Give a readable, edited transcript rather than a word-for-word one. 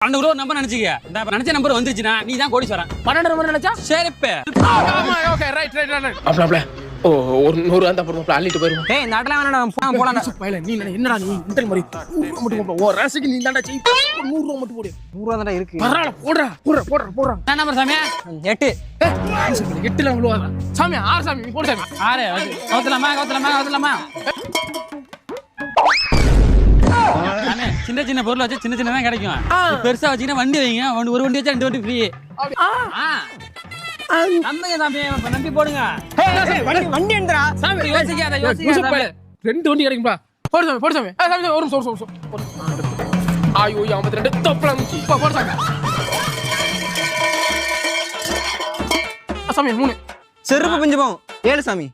12 ரூபா நம்பர் நினைச்சிக்க. இந்த நினைச்ச நம்பர் வந்துருச்சுனா நீ தான் கோடீஸ்வரன். 12 நம்பர் நினைச்சா சரிப்பே. Okay right. அப்பள ஒரு 100 அந்த போறோம் அள்ளிட்டு போயிரும். டேய் இந்த ஆட்டல வேணா போலாம். பையல நீ என்னடா நீ இன்டல் மாதிரி 100 ரூபாய் மட்டும் போடு. ஓ ராசிக்கு நீ தான்டா செய். 100 ரூபாய் மட்டும் போடு. 100 ரூபா தான்டா இருக்கு. பரவால போடுறா. என்ன நம்பர் சாமி? 8. 8ல விழுவாதா? சாமி 6 சாமி நீ போடு சாமி. 6 கவுத்தலாமா. சாமி சின்ன பொருள் வச்சு சின்ன தான் கிடைக்கும். பெருசா வச்சீங்கன்னா வண்டி வைங்க. ஒரு வண்டி வச்சா 2 வண்டி ஃப்ரீ. நம்புங்க சாமி, நம்பி போடுங்க. வண்டி என்றா சாமி யோசிக்காத. 2 வண்டி கிடைக்கும்பா. போடு சாமி. சாமி ஒரு நிமிஷம். ஐயோ 52 தப்பலாம் மூச்சி. போடு சாமி. சாமி 3 செருப்பு பிஞ்சு போகும். 7 சாமி.